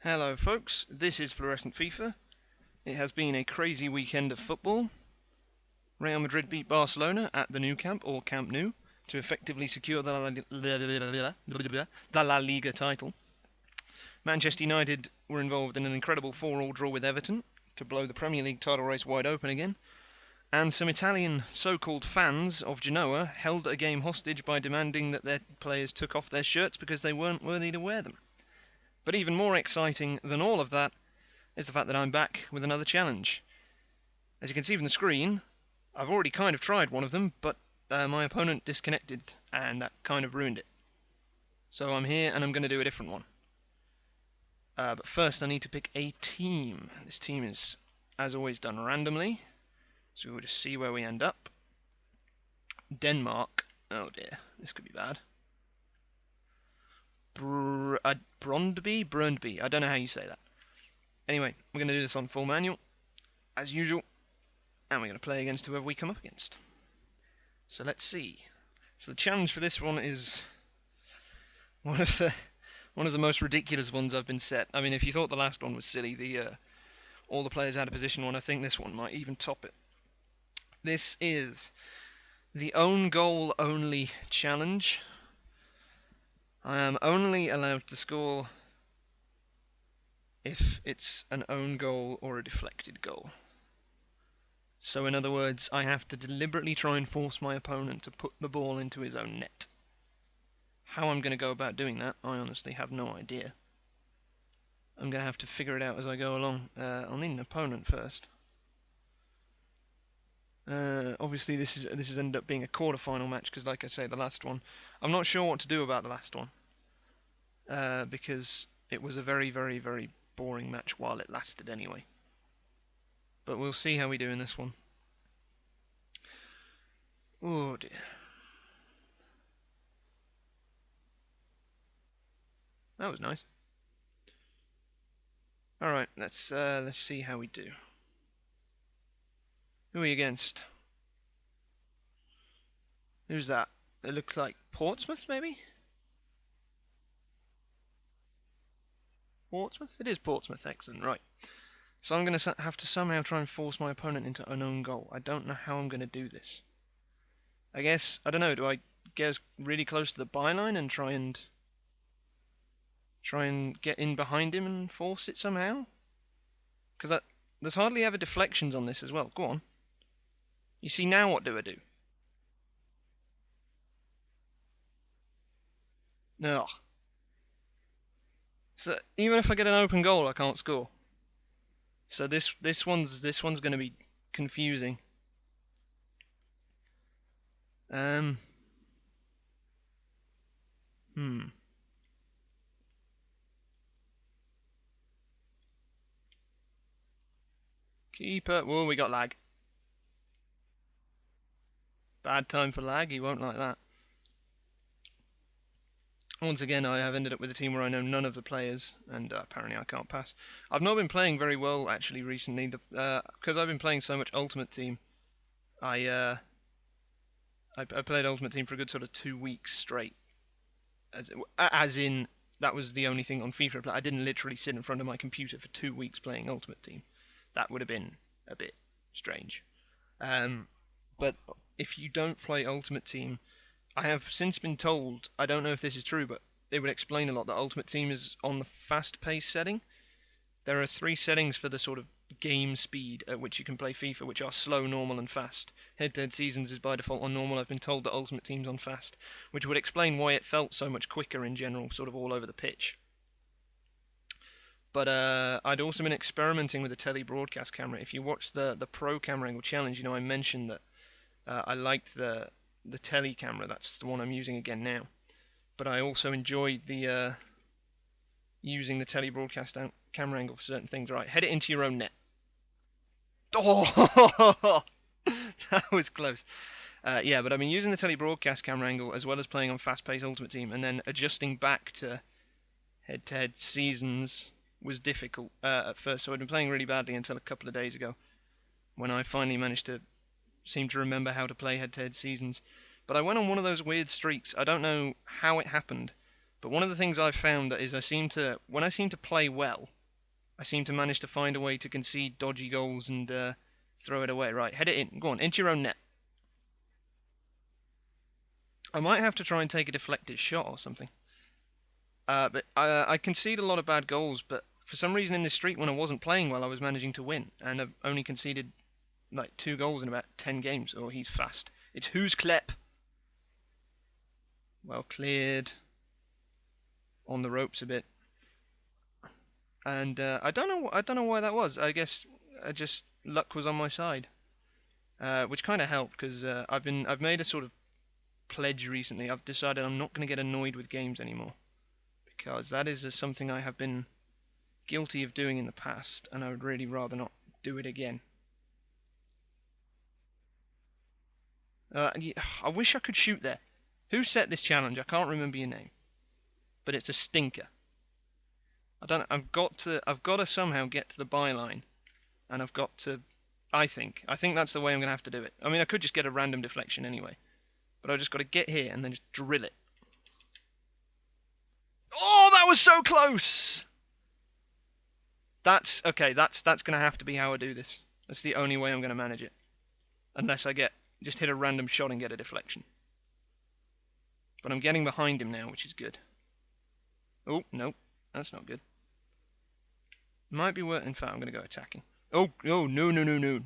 Hello folks, this is Fluorescent FIFA. It has been a crazy weekend of football. Real Madrid beat Barcelona at the Nou Camp, or Camp Nou, to effectively secure the La Liga title. Manchester United were involved in an incredible 4-4 draw with Everton to blow the Premier League title race wide open again. And some Italian so-called fans of Genoa held a game hostage by demanding that their players took off their shirts because they weren't worthy to wear them. But even more exciting than all of that is the fact that I'm back with another challenge. As you can see from the screen, I've already kind of tried one of them, but my opponent disconnected, and that kind of ruined it. So I'm here, and I'm going to do a different one. But first I need to pick a team. This team is, as always, done randomly, so we'll just see where we end up. Denmark. Oh dear, this could be bad. Brøndby? I don't know how you say that. Anyway, we're going to do this on full manual, as usual, and we're going to play against whoever we come up against. So let's see. So the challenge for this one is one of the most ridiculous ones I've been set. I mean, if you thought the last one was silly, all the players out of position one, I think this one might even top it. This is the own goal only challenge. I am only allowed to score if it's an own goal or a deflected goal. So in other words, I have to deliberately try and force my opponent to put the ball into his own net. How I'm going to go about doing that, I honestly have no idea. I'm going to have to figure it out as I go along. I'll need an opponent first. Obviously this has ended up being a quarter-final match because, like I say, the last one, I'm not sure what to do about the last one, because it was a very, very, very boring match while it lasted anyway. But we'll see how we do in this one. Oh dear. That was nice. All right, let's see how we do. Who are we against? Who's that? It looks like Portsmouth, maybe? Portsmouth? It is Portsmouth, excellent, right. So I'm going to have to somehow try and force my opponent into an own goal. I don't know how I'm going to do this. I guess, I don't know, do I get really close to the byline and try and get in behind him and force it somehow? Because there's hardly ever deflections on this as well. Go on. You see, now what do I do? No. So even if I get an open goal, I can't score. So this one's going to be confusing. Keeper. Whoa, we got lag. Bad time for lag. He won't like that. Once again, I have ended up with a team where I know none of the players, and apparently I can't pass. I've not been playing very well, actually, recently, because I've been playing so much Ultimate Team. I played Ultimate Team for a good sort of 2 weeks straight. As in, that was the only thing on FIFA. I didn't literally sit in front of my computer for 2 weeks playing Ultimate Team. That would have been a bit strange. But if you don't play Ultimate Team, I have since been told, I don't know if this is true, but it would explain a lot, that Ultimate Team is on the fast pace setting. There are 3 settings for the sort of game speed at which you can play FIFA, which are slow, normal, and fast. Head-to-head seasons is by default on normal. I've been told that Ultimate Team's on fast, which would explain why it felt so much quicker in general, sort of all over the pitch. But I'd also been experimenting with the tele-broadcast camera. If you watch the Pro Camera Angle Challenge, you know I mentioned that I liked the tele camera. That's the one I'm using again now. But I also enjoyed the using the tele-broadcast camera angle for certain things. Right, head it into your own net. Oh, that was close. Yeah, but I've been using the tele-broadcast camera angle as well as playing on fast-paced Ultimate Team, and then adjusting back to head-to-head seasons was difficult at first. So I'd been playing really badly until a couple of days ago, when I finally managed to seem to remember how to play head-to-head seasons. But I went on one of those weird streaks. I don't know how it happened, but one of the things I've found is when I seem to play well, I seem to manage to find a way to concede dodgy goals and throw it away. Right, head it in. Go on, into your own net. I might have to try and take a deflected shot or something. But I concede a lot of bad goals, but for some reason in this streak when I wasn't playing well, I was managing to win, and I've only conceded like 2 goals in about 10 games. Oh, he's fast. It's who's Klep. Well cleared. On the ropes a bit. And I don't know why that was. I guess just luck was on my side, which kind of helped because I've made a sort of pledge recently. I've decided I'm not going to get annoyed with games anymore, because that is something I have been guilty of doing in the past, and I would really rather not do it again. I wish I could shoot there. Who set this challenge? I can't remember your name, but it's a stinker. I've got to somehow get to the byline, and I've got to. I think that's the way I'm gonna have to do it. I mean, I could just get a random deflection anyway, but I've just got to get here and then just drill it. Oh, that was so close! That's okay. That's gonna have to be how I do this. That's the only way I'm gonna manage it, unless I just hit a random shot and get a deflection. But I'm getting behind him now, which is good. Oh no, that's not good. Might be worth. In fact, I'm gonna go attacking. Oh no. Don't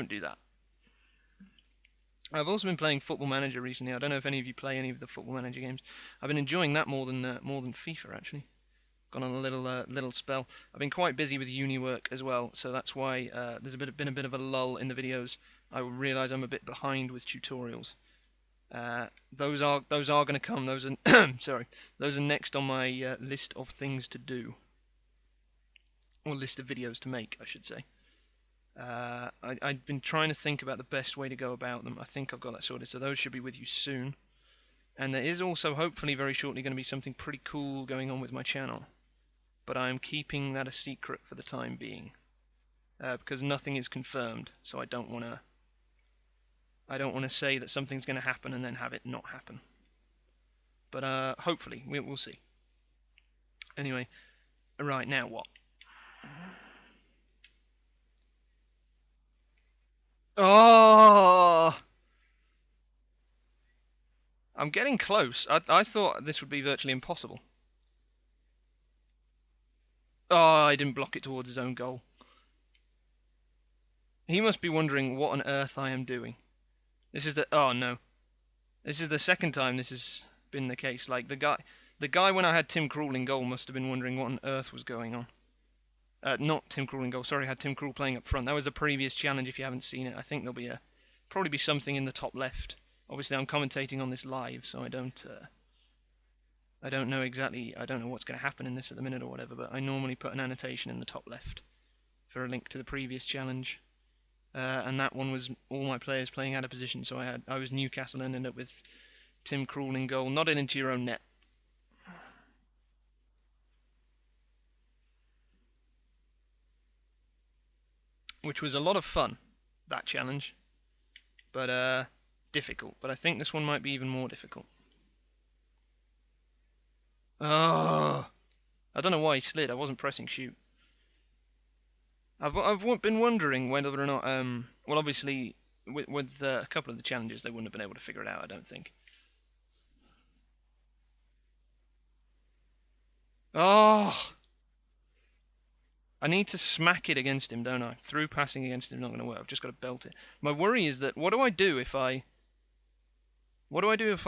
do that. I've also been playing Football Manager recently. I don't know if any of you play any of the Football Manager games. I've been enjoying that more than FIFA actually. Gone on a little spell. I've been quite busy with uni work as well, so that's why there's been a bit of a lull in the videos. I realise I'm a bit behind with tutorials. Those are going to come. Those are sorry. Those are next on my list of things to do, or list of videos to make, I should say. I've been trying to think about the best way to go about them. I think I've got that sorted, so those should be with you soon. And there is also, hopefully very shortly, going to be something pretty cool going on with my channel. But I am keeping that a secret for the time being, because nothing is confirmed, so I don't want to say that something's going to happen and then have it not happen. But hopefully, we'll see. Anyway, right, now what? Oh! I'm getting close. I thought this would be virtually impossible. Oh, I didn't block it towards his own goal. He must be wondering what on earth I am doing. This is the... Oh, no. This is the second time this has been the case. Like, the guy when I had Tim Krul in goal must have been wondering what on earth was going on. Not Tim Krul in goal. Sorry, I had Tim Krul playing up front. That was a previous challenge if you haven't seen it. I think there'll probably be something in the top left. Obviously, I'm commentating on this live, so I don't know exactly. I don't know what's going to happen in this at the minute or whatever, but I normally put an annotation in the top left for a link to the previous challenge. And that one was all my players playing out of position, so I was Newcastle and ended up with Tim Krul in goal, not into your own net. Which was a lot of fun, that challenge, but difficult. But I think this one might be even more difficult. Oh, I don't know why he slid. I wasn't pressing shoot. I've been wondering whether or not well, obviously with a couple of the challenges they wouldn't have been able to figure it out, I don't think. Oh, I need to smack it against him, don't I? Through passing against him, not going to work. I've just got to belt it. My worry is that what do I do if I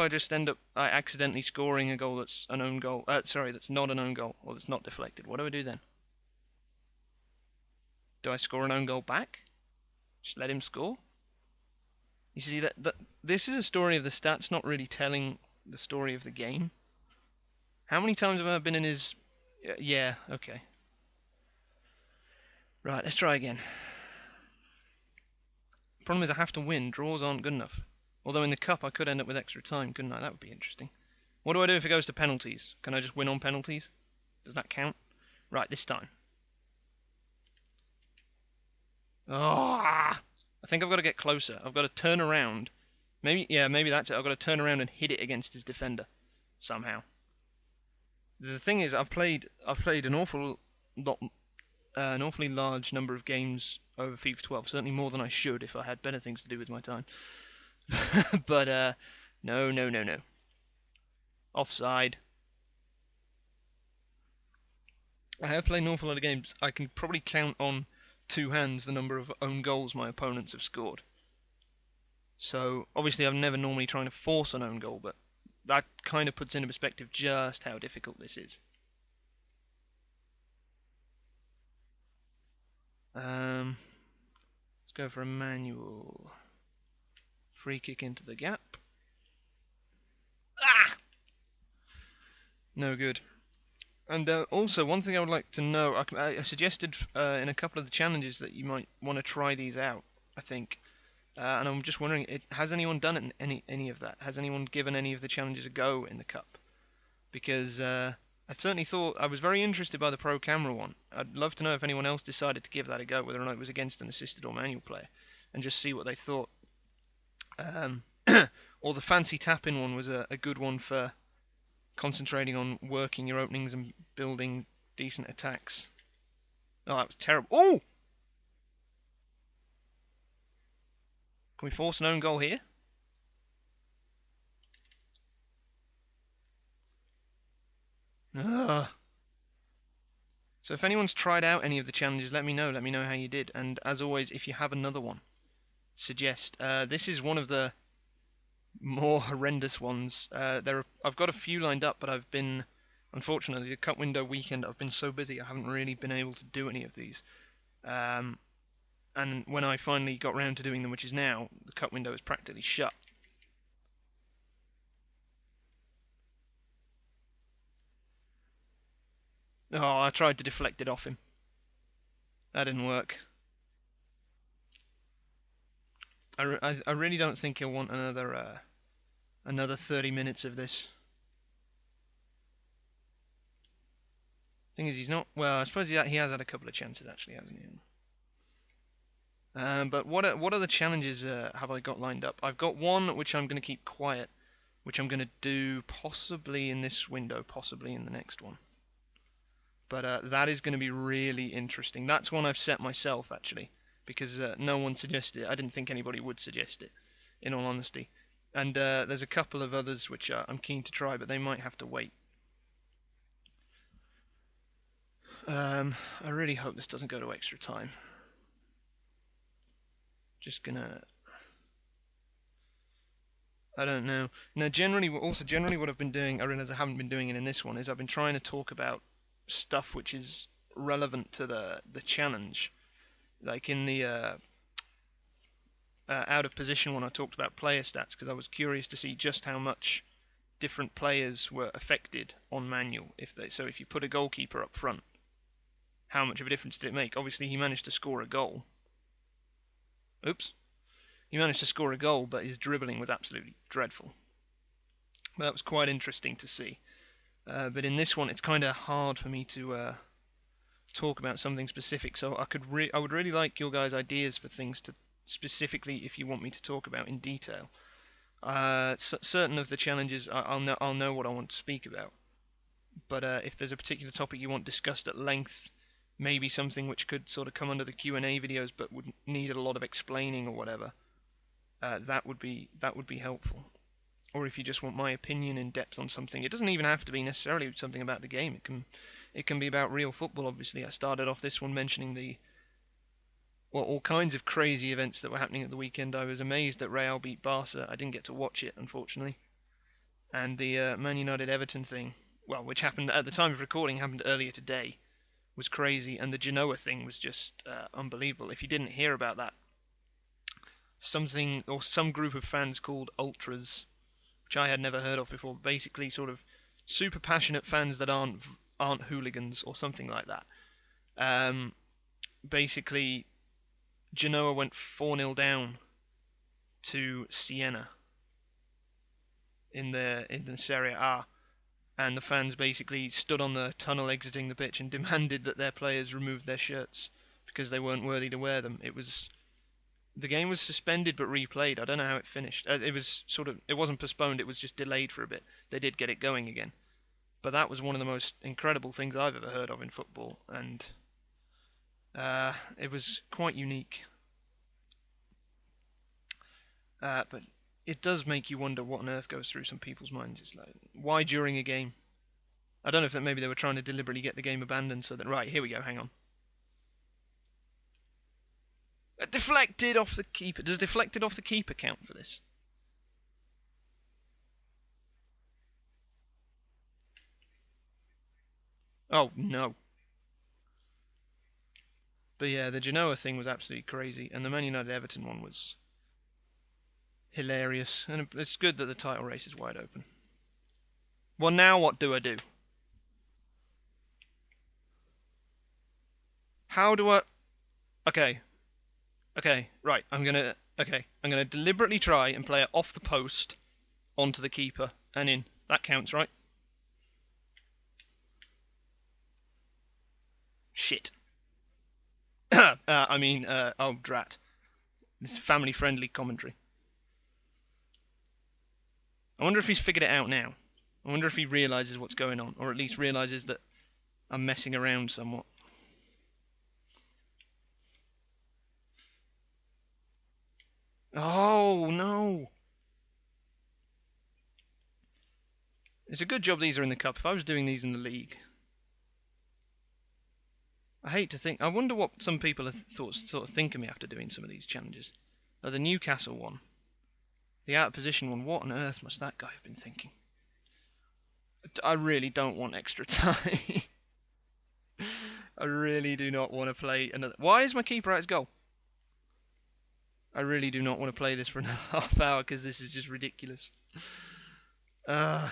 just end up accidentally scoring a goal that's an own goal? Sorry, that's not an own goal, or that's not deflected. What do I do then? Do I score an own goal back? Just let him score? You see, that this is a story of the stats, not really telling the story of the game. How many times have I been in his... Yeah, okay. Right, let's try again. Problem is I have to win. Draws aren't good enough. Although in the cup I could end up with extra time, couldn't I? That would be interesting. What do I do if it goes to penalties? Can I just win on penalties? Does that count? Right, this time. Oh, I think I've got to get closer. I've got to turn around Maybe, yeah, maybe that's it. I've got to turn around and hit it against his defender somehow. The thing is, I've played an awfully large number of games over FIFA 12. Certainly more than I should if I had better things to do with my time. But no, no, no, no. Offside. I have played an awful lot of games. I can probably count on two hands the number of own goals my opponents have scored. So obviously, I'm never normally trying to force an own goal, but that kind of puts into perspective just how difficult this is. Let's go for a manual free kick into the gap. Ah! No good. And also, one thing I would like to know, I suggested in a couple of the challenges that you might want to try these out, I think. And I'm just wondering, has anyone done it in any of that? Has anyone given any of the challenges a go in the cup? Because I certainly thought I was very interested by the pro camera one. I'd love to know if anyone else decided to give that a go, whether or not it was against an assisted or manual player, and just see what they thought. Um, or the fancy tap-in one was a good one for concentrating on working your openings and building decent attacks. Oh, that was terrible. Oh! Can we force an own goal here? Ugh. So if anyone's tried out any of the challenges, let me know. Let me know how you did. And as always, if you have another one, suggest. This is one of the more horrendous ones. I've got a few lined up, but unfortunately, the cup window weekend, I've been so busy I haven't really been able to do any of these. And when I finally got round to doing them, which is now, the cup window is practically shut. Oh, I tried to deflect it off him. That didn't work. I really don't think he'll want another 30 minutes of this. Thing is, he's not. Well, I suppose he has had a couple of chances actually, hasn't he? But what other challenges have I got lined up? I've got one which I'm going to keep quiet, which I'm going to do possibly in this window, possibly in the next one. But that is going to be really interesting. That's one I've set myself actually, because no one suggested it. I didn't think anybody would suggest it, in all honesty. And there's a couple of others which I'm keen to try, but they might have to wait. I really hope this doesn't go to extra time. Just gonna. I don't know. Now, generally what I've been doing, I realize I haven't been doing it in this one, is I've been trying to talk about stuff which is relevant to the challenge. Like in the out of position one, I talked about player stats because I was curious to see just how much different players were affected on manual. So if you put a goalkeeper up front, how much of a difference did it make? Obviously, he managed to score a goal. Oops. He managed to score a goal, but his dribbling was absolutely dreadful. But that was quite interesting to see. But in this one, it's kind of hard for me to talk about something specific. So I would really like your guys' ideas for things to specifically, if you want me to talk about in detail. Certain of the challenges, I'll know what I want to speak about. But if there's a particular topic you want discussed at length, maybe something which could sort of come under the Q&A videos, but would need a lot of explaining or whatever, that would be helpful. Or if you just want my opinion in depth on something, it doesn't even have to be necessarily something about the game. It can be about real football. Obviously, I started off this one mentioning all kinds of crazy events that were happening at the weekend. I was amazed that Real beat Barca. I didn't get to watch it, unfortunately. And the Man United Everton thing, well, which happened at the time of recording, happened earlier today, was crazy. And the Genoa thing was just unbelievable. If you didn't hear about that, some group of fans called Ultras, which I had never heard of before, basically sort of super passionate fans that aren't hooligans or something like that. Basically, Genoa went 4-0 down to Siena in the Serie A, and the fans basically stood on the tunnel exiting the pitch and demanded that their players remove their shirts because they weren't worthy to wear them. It was The game was suspended but replayed. I don't know how it finished. It was sort of, it wasn't postponed, it was just delayed for a bit. They did get it going again. But that was one of the most incredible things I've ever heard of in football, and it was quite unique. But it does make you wonder what on earth goes through some people's minds. It's like, why during a game? I don't know if that maybe they were trying to deliberately get the game abandoned so that, right, here we go, hang on. Deflected off the keeper. Does deflected off the keeper count for this? Oh, no. But yeah, the Genoa thing was absolutely crazy, and the Man United Everton one was hilarious. And it's good that the title race is wide open. Well, now what do I do? How do I... Okay. Okay, right. I'm gonna deliberately try and play it off the post onto the keeper and in. That counts, right? Shit. Oh, drat. This family-friendly commentary. I wonder if he's figured it out now. I wonder if he realises what's going on, or at least realises that I'm messing around somewhat. Oh, no. It's a good job these are in the cup. If I was doing these in the league... I hate to think... I sort of think of me after doing some of these challenges. The Newcastle one. The out of position one. What on earth must that guy have been thinking? I really don't want extra time. I really do not want to play another... Why is my keeper at his goal? I really do not want to play this for another half hour because this is just ridiculous. I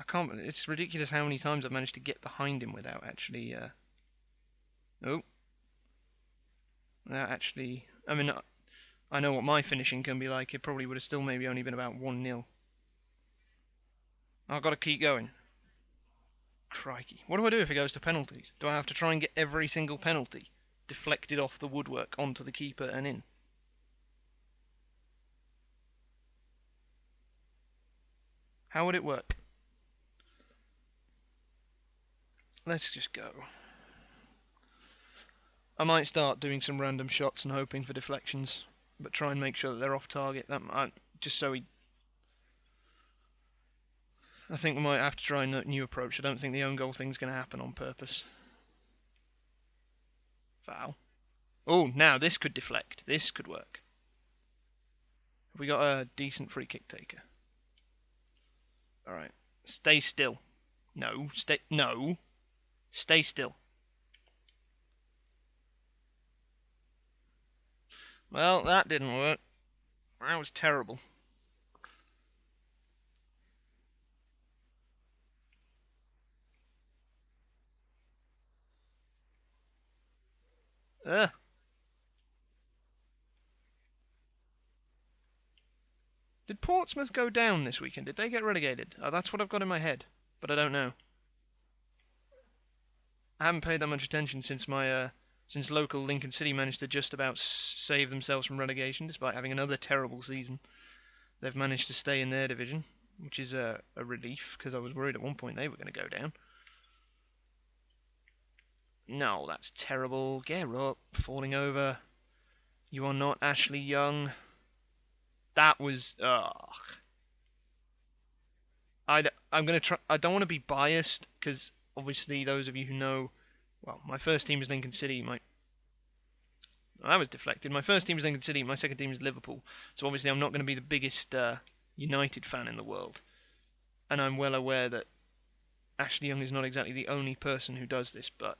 can't... It's ridiculous how many times I've managed to get behind him without actually... Without actually... I mean, I know what my finishing can be like. It probably would have still maybe only been about 1-0. I've got to keep going. Crikey. What do I do if it goes to penalties? Do I have to try and get every single penalty deflected off the woodwork onto the keeper and in? How would it work? Let's just go. I might start doing some random shots and hoping for deflections, but try and make sure that they're off target. Just so he... I think we might have to try a new approach. I don't think the own goal thing's going to happen on purpose. Foul. Oh, now this could deflect. This could work. Have we got a decent free kick taker? Alright. Stay still. No. No. Stay still. Well, that didn't work. That was terrible. Ugh. Did Portsmouth go down this weekend? Did they get relegated? Oh, that's what I've got in my head, but I don't know. I haven't paid that much attention since since local Lincoln City managed to just about save themselves from relegation, despite having another terrible season. They've managed to stay in their division, which is a relief, because I was worried at one point they were going to go down. No, that's terrible. Get up, falling over. You are not Ashley Young. That was... I'm going to try... I don't want to be biased, because obviously those of you who know... Well, my first team is Lincoln City. That was deflected. My first team is Lincoln City. My second team is Liverpool. So obviously I'm not going to be the biggest United fan in the world. And I'm well aware that Ashley Young is not exactly the only person who does this, but...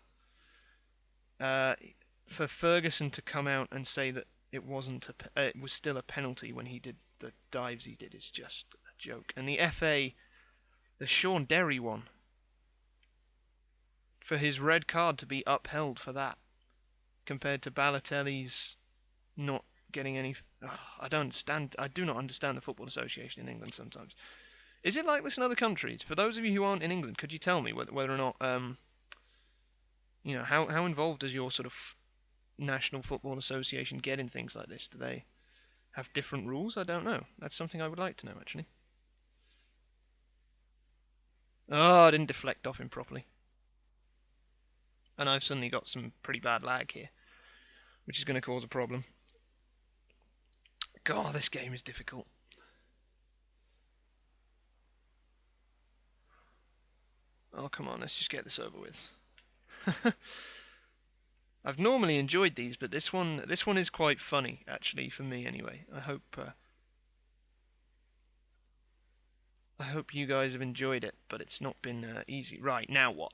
for Ferguson to come out and say that it wasn't it was still a penalty when he did the dives he did is just a joke. And the FA, the Sean Derry one, for his red card to be upheld for that, compared to Balotelli's not getting any... I don't understand. I do not understand the Football Association in England sometimes. Is it like this in other countries? For those of you who aren't in England, could you tell me whether or not You know, how involved does your sort of National Football Association get in things like this? Do they have different rules? I don't know. That's something I would like to know, actually. Oh, I didn't deflect off him properly. And I've suddenly got some pretty bad lag here, which is going to cause a problem. God, this game is difficult. Oh, come on, let's just get this over with. I've normally enjoyed these, but this one is quite funny, actually, for me anyway. I hope you guys have enjoyed it, but it's not been easy. Right, now what?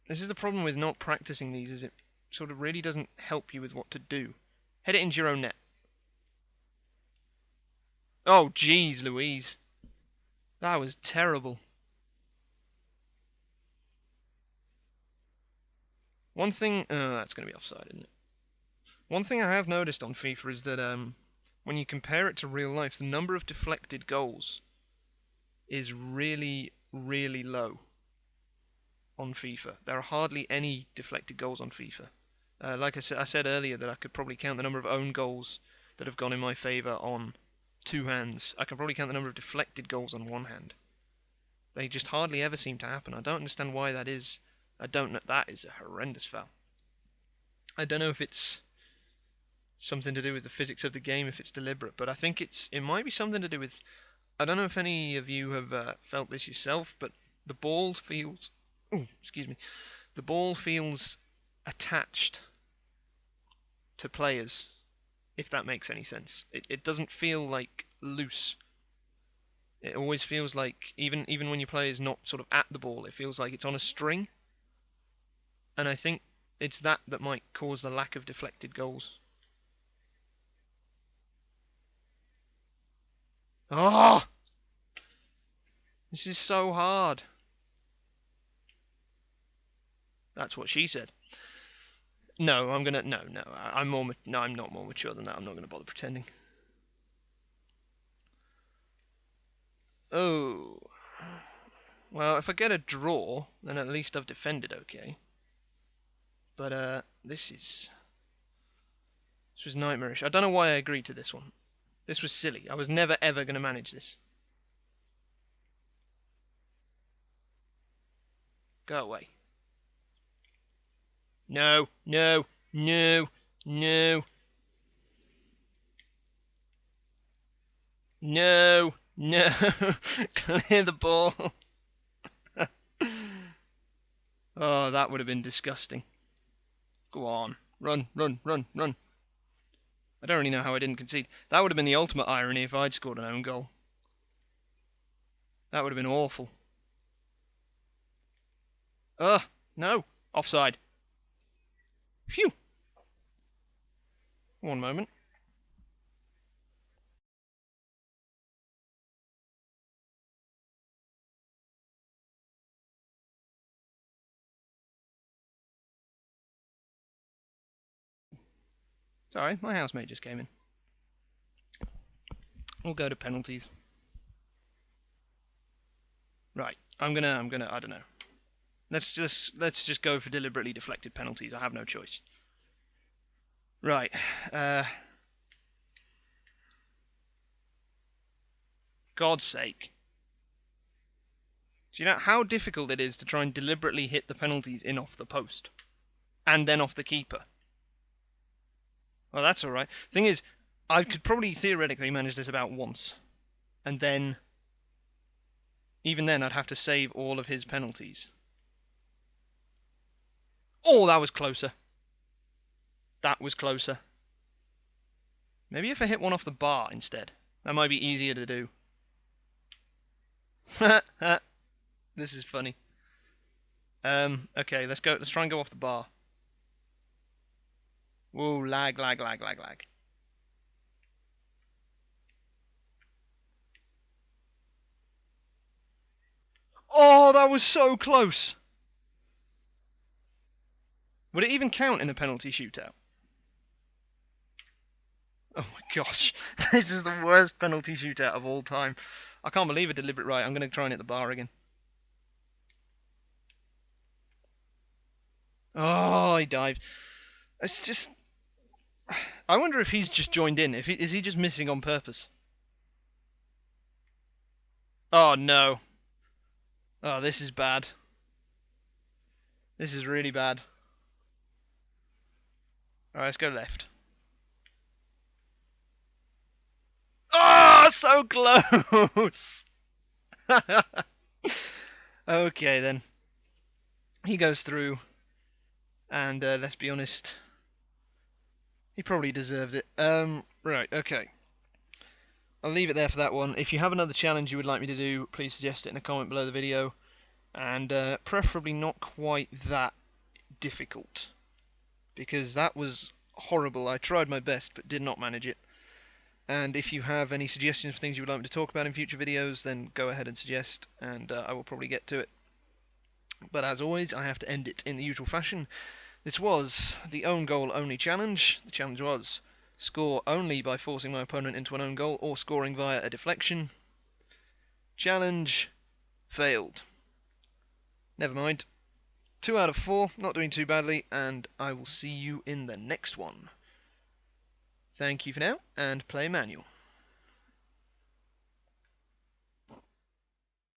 This is the problem with not practicing these, is it sort of really doesn't help you with what to do. Head it into your own net. Oh, jeez, Louise. That was terrible. One thing... that's going to be offside, isn't it? One thing I have noticed on FIFA is that when you compare it to real life, the number of deflected goals is really, really low on FIFA. There are hardly any deflected goals on FIFA. Like I said earlier that I could probably count the number of own goals that have gone in my favour on 2 hands. I can probably count the number of deflected goals on 1 hand. They just hardly ever seem to happen. I don't understand why that is. I don't know. That is a horrendous foul. I don't know if it's something to do with the physics of the game, if it's deliberate, but I think it might be something to do with... I don't know if any of you have felt this yourself, but the ball feels... Ooh, excuse me. The ball feels attached to players, if that makes any sense. It doesn't feel like loose. It always feels like, even when your player is not sort of at the ball, it feels like it's on a string. And I think it's that might cause the lack of deflected goals. Oh! This is so hard. That's what she said. No, I'm gonna... No, I'm more... No, I'm not more mature than that. I'm not gonna bother pretending. Oh. Well, if I get a draw, then at least I've defended okay. But, this was nightmarish. I don't know why I agreed to this one. This was silly. I was never, ever going to manage this. Go away. No, no, no, no. No, no. Clear the ball. Oh, that would have been disgusting. Go on. Run, run, run, run. I don't really know how I didn't concede. That would have been the ultimate irony if I'd scored an own goal. That would have been awful. Ugh, no. Offside. Phew. One moment. Sorry, my housemate just came in. We'll go to penalties. Right, I'm gonna, I don't know. Let's just go for deliberately deflected penalties. I have no choice. Right, God's sake. Do you know how difficult it is to try and deliberately hit the penalties in off the post? And then off the keeper? Well, that's alright. Thing is, I could probably theoretically manage this about once. And then... Even then, I'd have to save all of his penalties. Oh, that was closer. That was closer. Maybe if I hit one off the bar instead. That might be easier to do. This is funny. Okay, let's go. Let's try and go off the bar. Whoa, lag, lag, lag, lag, lag. Oh, that was so close. Would it even count in a penalty shootout? Oh my gosh. This is the worst penalty shootout of all time. I can't believe I delivered it right. I'm going to try and hit the bar again. Oh, he dived. It's just... I wonder if he's just joined in. Is he just missing on purpose? Oh, no. Oh, this is bad. This is really bad. Alright, let's go left. Oh, so close! Okay, then. He goes through, and let's be honest, he probably deserves it. Right, okay. I'll leave it there for that one. If you have another challenge you would like me to do, please suggest it in a comment below the video. And preferably not quite that difficult, because that was horrible. I tried my best, but did not manage it. And if you have any suggestions for things you would like me to talk about in future videos, then go ahead and suggest, and I will probably get to it. But as always, I have to end it in the usual fashion. This was the own goal only challenge. The challenge was score only by forcing my opponent into an own goal or scoring via a deflection. Challenge failed. Never mind. 2 out of 4, not doing too badly, and I will see you in the next one. Thank you for now, and play manual.